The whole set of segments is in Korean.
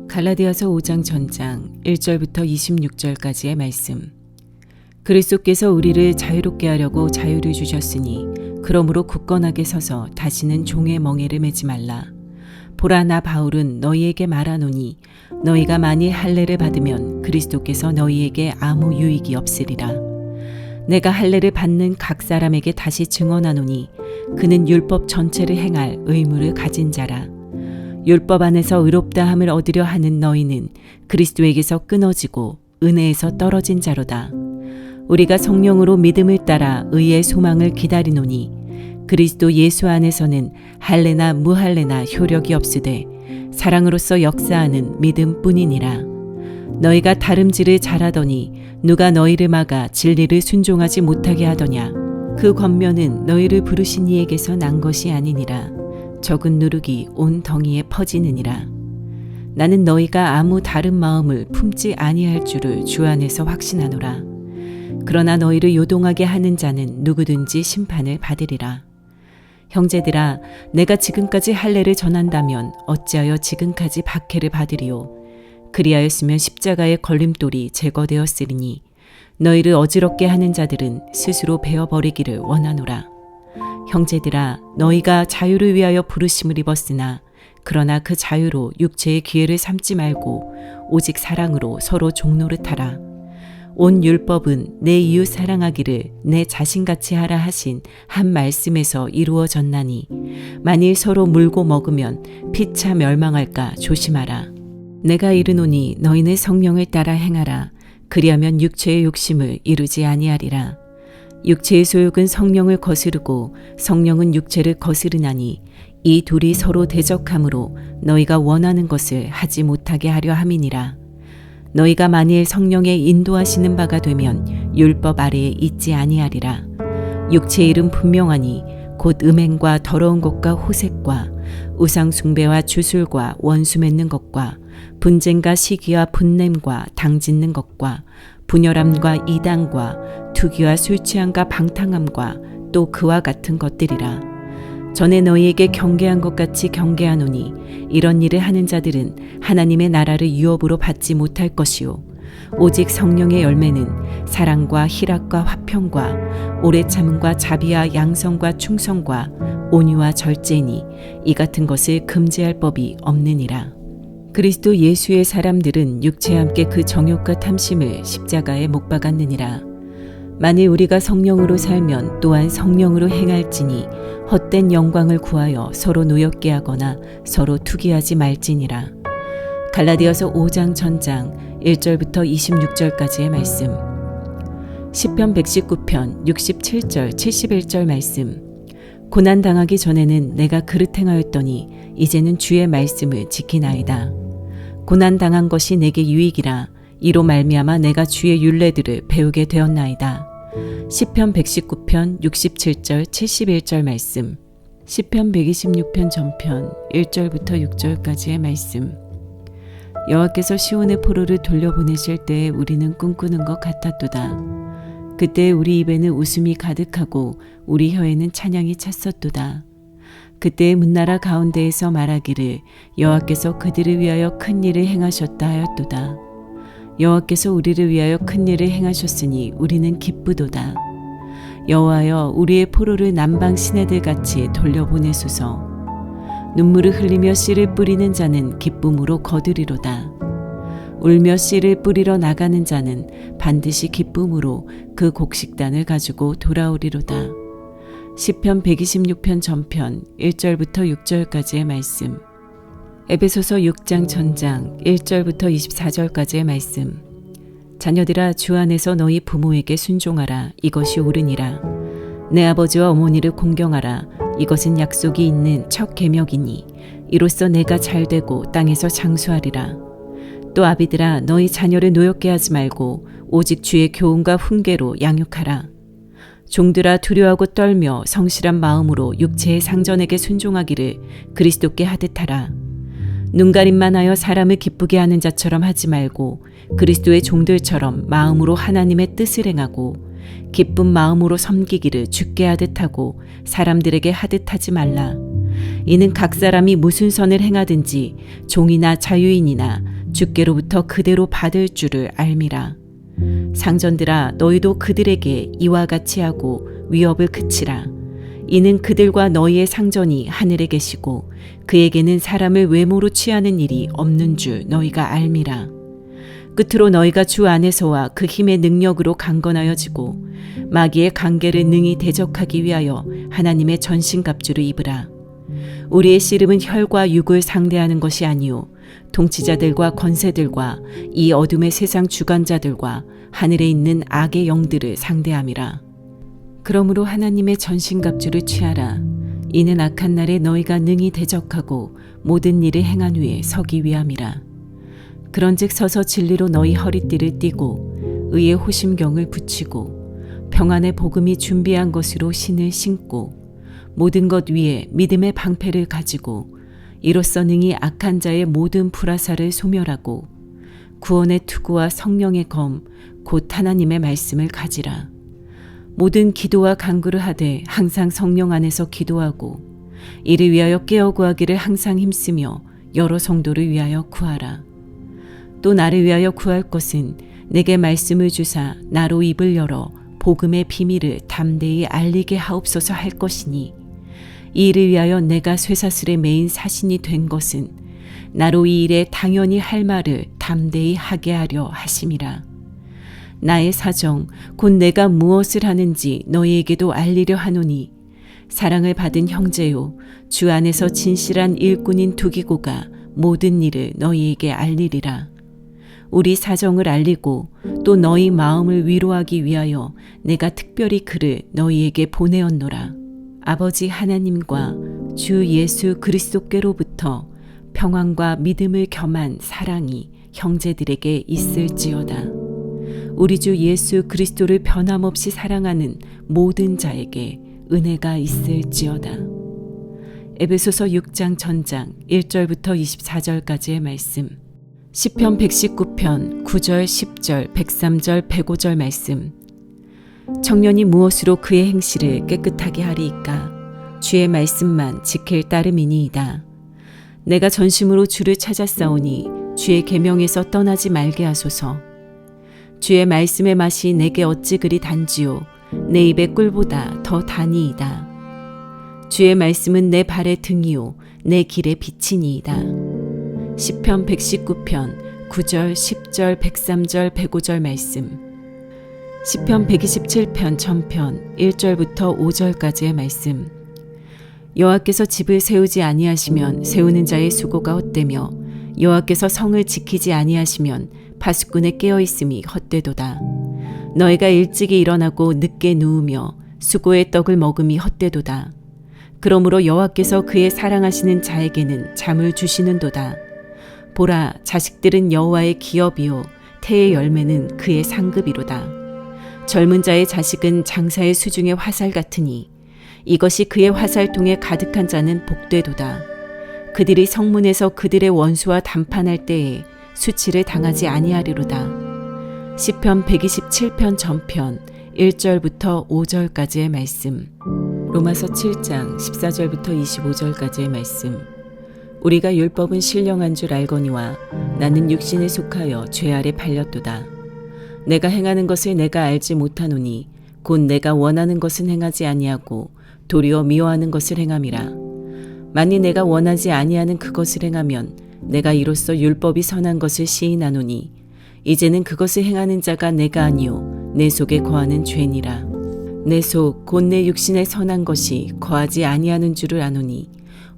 갈라디아서 5장 전장 1절부터 26절까지의 말씀. 그리스도께서 우리를 자유롭게 하려고 자유를 주셨으니 그러므로 굳건하게 서서 다시는 종의 멍에를 매지 말라. 보라, 나 바울은 너희에게 말하노니 너희가 만일 할례를 받으면 그리스도께서 너희에게 아무 유익이 없으리라. 내가 할례를 받는 각 사람에게 다시 증언하노니 그는 율법 전체를 행할 의무를 가진 자라. 율법 안에서 의롭다함을 얻으려 하는 너희는 그리스도에게서 끊어지고 은혜에서 떨어진 자로다. 우리가 성령으로 믿음을 따라 의의 소망을 기다리노니 그리스도 예수 안에서는 할례나 무할례나 효력이 없으되 사랑으로서 역사하는 믿음뿐이니라. 너희가 다름질을 잘하더니 누가 너희를 막아 진리를 순종하지 못하게 하더냐. 그 권면은 너희를 부르신 이에게서 난 것이 아니니라. 적은 누룩이 온 덩이에 퍼지느니라. 나는 너희가 아무 다른 마음을 품지 아니할 줄을 주 안에서 확신하노라. 그러나 너희를 요동하게 하는 자는 누구든지 심판을 받으리라. 형제들아, 내가 지금까지 할례를 전한다면 어찌하여 지금까지 박해를 받으리요. 그리하였으면 십자가의 걸림돌이 제거되었으리니 너희를 어지럽게 하는 자들은 스스로 베어버리기를 원하노라. 형제들아, 너희가 자유를 위하여 부르심을 입었으나 그러나 그 자유로 육체의 기회를 삼지 말고 오직 사랑으로 서로 종노릇하라. 온 율법은 내 이웃 사랑하기를 내 자신같이 하라 하신 한 말씀에서 이루어졌나니 만일 서로 물고 먹으면 피차 멸망할까 조심하라. 내가 이르노니 너희는 성령을 따라 행하라. 그리하면 육체의 욕심을 이루지 아니하리라. 육체의 소욕은 성령을 거스르고 성령은 육체를 거스르나니 이 둘이 서로 대적함으로 너희가 원하는 것을 하지 못하게 하려 함이니라. 너희가 만일 성령의 인도하시는 바가 되면 율법 아래에 있지 아니하리라. 육체의 일은 분명하니 곧 음행과 더러운 것과 호색과 우상 숭배와 주술과 원수 맺는 것과 분쟁과 시기와 분냄과 당짓는 것과 분열함과 이단과 투기와 술 취함과 방탕함과 또 그와 같은 것들이라. 전에 너희에게 경계한 것 같이 경계하노니 이런 일을 하는 자들은 하나님의 나라를 유업으로 받지 못할 것이요 오직 성령의 열매는 사랑과 희락과 화평과 오래 참음과 자비와 양성과 충성과 온유와 절제니 이 같은 것을 금지할 법이 없느니라. 그리스도 예수의 사람들은 육체와 함께 그 정욕과 탐심을 십자가에 못 박았느니라. 만일 우리가 성령으로 살면 또한 성령으로 행할지니 헛된 영광을 구하여 서로 노엽게 하거나 서로 투기하지 말지니라. 갈라디아서 5장 전장 1절부터 26절까지의 말씀. 시편 119편 67절 71절 말씀. 고난당하기 전에는 내가 그릇 행하였더니 이제는 주의 말씀을 지키나이다. 고난당한 것이 내게 유익이라. 이로 말미암아 내가 주의 율례들을 배우게 되었나이다. 시편 119편 67절 71절 말씀. 시편 126편 전편 1절부터 6절까지의 말씀. 여호와께서 시온의 포로를 돌려보내실 때에 우리는 꿈꾸는 것 같았도다. 그때 우리 입에는 웃음이 가득하고 우리 혀에는 찬양이 찼었도다. 그때의 문나라 가운데에서 말하기를 여호와께서 그들을 위하여 큰 일을 행하셨다 하였도다. 여호와께서 우리를 위하여 큰 일을 행하셨으니 우리는 기쁘도다. 여호와여, 우리의 포로를 남방 시내들 같이 돌려보내소서. 눈물을 흘리며 씨를 뿌리는 자는 기쁨으로 거두리로다. 울며 씨를 뿌리러 나가는 자는 반드시 기쁨으로 그 곡식단을 가지고 돌아오리로다. 시편 126편 전편 1절부터 6절까지의 말씀. 에베소서 6장 전장 1절부터 24절까지의 말씀. 자녀들아, 주 안에서 너희 부모에게 순종하라. 이것이 옳으니라. 내 아버지와 어머니를 공경하라. 이것은 약속이 있는 첫 계명이니 이로써 내가 잘되고 땅에서 장수하리라. 또 아비들아, 너희 자녀를 노엽게 하지 말고 오직 주의 교훈과 훈계로 양육하라. 종들아, 두려워하고 떨며 성실한 마음으로 육체의 상전에게 순종하기를 그리스도께 하듯 하라. 눈가림만 하여 사람을 기쁘게 하는 자처럼 하지 말고 그리스도의 종들처럼 마음으로 하나님의 뜻을 행하고 기쁜 마음으로 섬기기를 주께 하듯 하고 사람들에게 하듯 하지 말라. 이는 각 사람이 무슨 선을 행하든지 종이나 자유인이나 주께로부터 그대로 받을 줄을 알미라. 상전들아, 너희도 그들에게 이와 같이 하고 위협을 그치라. 이는 그들과 너희의 상전이 하늘에 계시고 그에게는 사람을 외모로 취하는 일이 없는 줄 너희가 알미라. 끝으로 너희가 주 안에서와 그 힘의 능력으로 강건하여지고 마귀의 관계를 능히 대적하기 위하여 하나님의 전신갑주를 입으라. 우리의 씨름은 혈과 육을 상대하는 것이 아니요 통치자들과 권세들과 이 어둠의 세상 주관자들과 하늘에 있는 악의 영들을 상대함이라. 그러므로 하나님의 전신갑주를 취하라. 이는 악한 날에 너희가 능히 대적하고 모든 일을 행한 후에 서기 위함이라. 그런즉 서서 진리로 너희 허리띠를 띠고 의의 호심경을 붙이고 평안의 복음이 준비한 것으로 신을 신고 모든 것 위에 믿음의 방패를 가지고 이로써 능히 악한 자의 모든 불화살을 소멸하고 구원의 투구와 성령의 검 곧 하나님의 말씀을 가지라. 모든 기도와 간구를 하되 항상 성령 안에서 기도하고 이를 위하여 깨어 구하기를 항상 힘쓰며 여러 성도를 위하여 구하라. 또 나를 위하여 구할 것은 내게 말씀을 주사 나로 입을 열어 복음의 비밀을 담대히 알리게 하옵소서 할 것이니 이 일을 위하여 내가 쇠사슬에 매인 사신이 된 것은 나로 이 일에 당연히 할 말을 담대히 하게 하려 하심이라. 나의 사정 곧 내가 무엇을 하는지 너희에게도 알리려 하노니 사랑을 받은 형제요 주 안에서 진실한 일꾼인 두기고가 모든 일을 너희에게 알리리라. 우리 사정을 알리고 또 너희 마음을 위로하기 위하여 내가 특별히 그를 너희에게 보내었노라. 아버지 하나님과 주 예수 그리스도께로부터 평안과 믿음을 겸한 사랑이 형제들에게 있을지어다. 우리 주 예수 그리스도를 변함없이 사랑하는 모든 자에게 은혜가 있을지어다. 에베소서 6장 전장 1절부터 24절까지의 말씀, 시편 119편 9절, 10절, 103절, 105절 말씀. 청년이 무엇으로 그의 행실을 깨끗하게 하리이까? 주의 말씀만 지킬 따름이니이다. 내가 전심으로 주를 찾았사오니 주의 계명에서 떠나지 말게 하소서. 주의 말씀의 맛이 내게 어찌 그리 단지요 내 입의 꿀보다 더 다니이다. 주의 말씀은 내 발의 등이요 내 길의 빛이니이다. 시편 119편 9절, 10절, 103절, 105절 말씀. 시편 127편 전편 1절부터 5절까지의 말씀. 여호와께서 집을 세우지 아니하시면 세우는 자의 수고가 헛되며 여호와께서 성을 지키지 아니하시면 파수꾼의 깨어있음이 헛되도다. 너희가 일찍이 일어나고 늦게 누우며 수고의 떡을 먹음이 헛되도다. 그러므로 여호와께서 그의 사랑하시는 자에게는 잠을 주시는도다. 보라, 자식들은 여호와의 기업이요 태의 열매는 그의 상급이로다. 젊은 자의 자식은 장사의 수중의 화살 같으니 이것이 그의 화살통에 가득한 자는 복되도다. 그들이 성문에서 그들의 원수와 담판할 때에 수치를 당하지 아니하리로다. 시편 127편 전편 1절부터 5절까지의 말씀. 로마서 7장 14절부터 25절까지의 말씀. 우리가 율법은 신령한 줄 알거니와 나는 육신에 속하여 죄 아래 팔렸도다. 내가 행하는 것을 내가 알지 못하노니 곧 내가 원하는 것은 행하지 아니하고 도리어 미워하는 것을 행함이라. 만일 내가 원하지 아니하는 그것을 행하면 내가 이로써 율법이 선한 것을 시인하노니 이제는 그것을 행하는 자가 내가 아니요 내 속에 거하는 죄니라. 내 속 곧 내 육신에 선한 것이 거하지 아니하는 줄을 아노니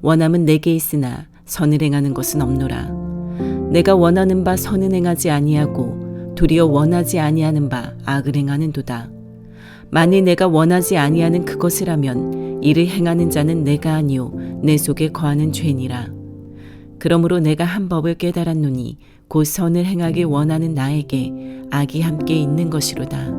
원함은 내게 있으나 선을 행하는 것은 없노라. 내가 원하는 바 선은 행하지 아니하고 도리어 원하지 아니하는 바 악을 행하는도다. 만일 내가 원하지 아니하는 그것을 하면 이를 행하는 자는 내가 아니요 내 속에 거하는 죄니라. 그러므로 내가 한 법을 깨달았노니 곧 선을 행하기 원하는 나에게 악이 함께 있는 것이로다.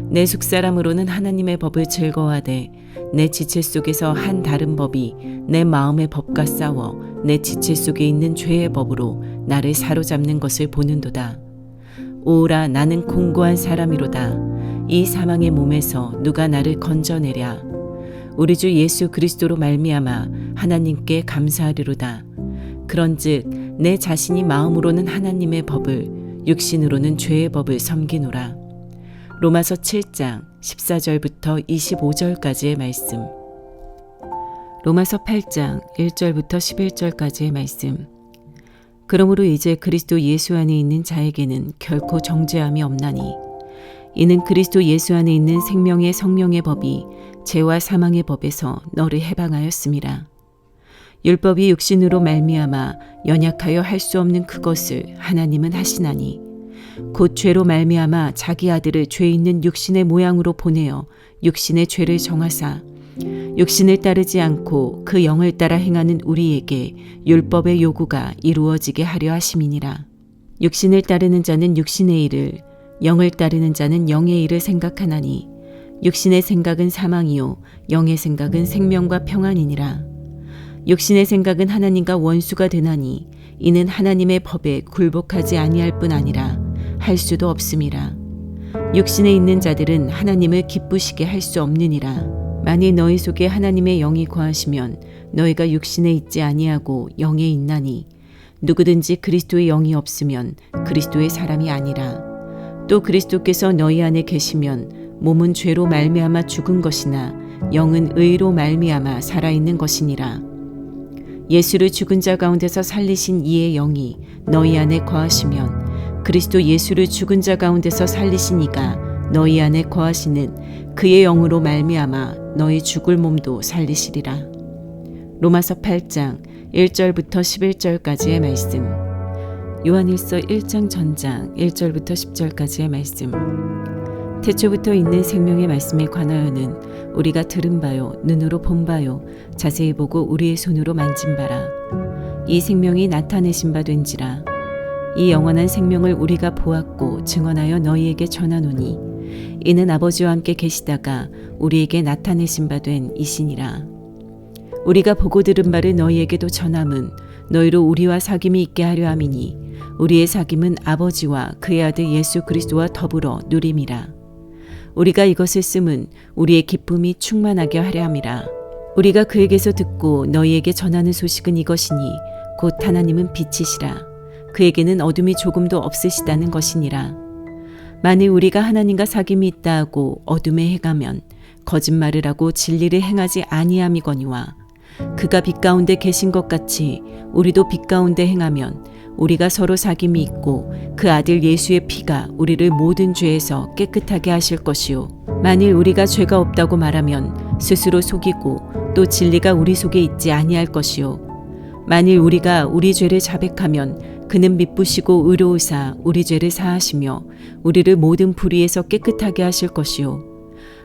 내 속사람으로는 하나님의 법을 즐거워하되 내 지체 속에서 한 다른 법이 내 마음의 법과 싸워 내 지체 속에 있는 죄의 법으로 나를 사로잡는 것을 보는도다. 오라, 나는 공고한 사람이로다. 이 사망의 몸에서 누가 나를 건져내랴. 우리 주 예수 그리스도로 말미암아 하나님께 감사하리로다. 그런즉 내 자신이 마음으로는 하나님의 법을 육신으로는 죄의 법을 섬기노라. 로마서 7장 14절부터 25절까지의 말씀. 로마서 8장 1절부터 11절까지의 말씀. 그러므로 이제 그리스도 예수 안에 있는 자에게는 결코 정죄함이 없나니 이는 그리스도 예수 안에 있는 생명의 성령의 법이 죄와 사망의 법에서 너를 해방하였음이라. 율법이 육신으로 말미암아 연약하여 할 수 없는 그것을 하나님은 하시나니 곧 죄로 말미암아 자기 아들을 죄 있는 육신의 모양으로 보내어 육신의 죄를 정하사 육신을 따르지 않고 그 영을 따라 행하는 우리에게 율법의 요구가 이루어지게 하려 하심이니라. 육신을 따르는 자는 육신의 일을, 영을 따르는 자는 영의 일을 생각하나니 육신의 생각은 사망이요 영의 생각은 생명과 평안이니라. 육신의 생각은 하나님과 원수가 되나니 이는 하나님의 법에 굴복하지 아니할 뿐 아니라 할 수도 없음이라. 육신에 있는 자들은 하나님을 기쁘시게 할 수 없느니라. 만일 너희 속에 하나님의 영이 거하시면 너희가 육신에 있지 아니하고 영에 있나니 누구든지 그리스도의 영이 없으면 그리스도의 사람이 아니라. 또 그리스도께서 너희 안에 계시면 몸은 죄로 말미암아 죽은 것이나 영은 의로 말미암아 살아있는 것이니라. 예수를 죽은 자 가운데서 살리신 이의 영이 너희 안에 거하시면 그리스도 예수를 죽은 자 가운데서 살리신 이가 너희 안에 거하시는 그의 영으로 말미암아 너희 죽을 몸도 살리시리라. 로마서 8장 1절부터 11절까지의 말씀. 요한일서 1장 전장 1절부터 10절까지의 말씀. 태초부터 있는 생명의 말씀에 관하여는 우리가 들은 바요 눈으로 본 바요 자세히 보고 우리의 손으로 만진 바라. 이 생명이 나타내신 바 된지라. 이 영원한 생명을 우리가 보았고 증언하여 너희에게 전하노니 이는 아버지와 함께 계시다가 우리에게 나타내신 바 된 이시니라. 우리가 보고 들은 바를 너희에게도 전함은 너희로 우리와 사귐이 있게 하려 함이니 우리의 사귐은 아버지와 그의 아들 예수 그리스도와 더불어 누림이라. 우리가 이것을 쓰면 우리의 기쁨이 충만하게 하려 함이라. 우리가 그에게서 듣고 너희에게 전하는 소식은 이것이니 곧 하나님은 빛이시라. 그에게는 어둠이 조금도 없으시다는 것이니라. 만일 우리가 하나님과 사귐이 있다 하고 어둠에 행하면 거짓말을 하고 진리를 행하지 아니함이거니와 그가 빛 가운데 계신 것 같이 우리도 빛 가운데 행하면 우리가 서로 사귐이 있고 그 아들 예수의 피가 우리를 모든 죄에서 깨끗하게 하실 것이요. 만일 우리가 죄가 없다고 말하면 스스로 속이고 또 진리가 우리 속에 있지 아니할 것이요. 만일 우리가 우리 죄를 자백하면 그는 미쁘시고 의로우사 우리 죄를 사하시며 우리를 모든 불의에서 깨끗하게 하실 것이요.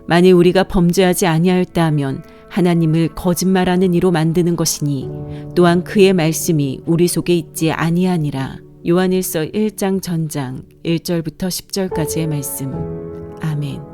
만일 우리가 범죄하지 아니하였다 하면 하나님을 거짓말하는 이로 만드는 것이니 또한 그의 말씀이 우리 속에 있지 아니하니라. 요한일서 1장 전장 1절부터 10절까지의 말씀. 아멘.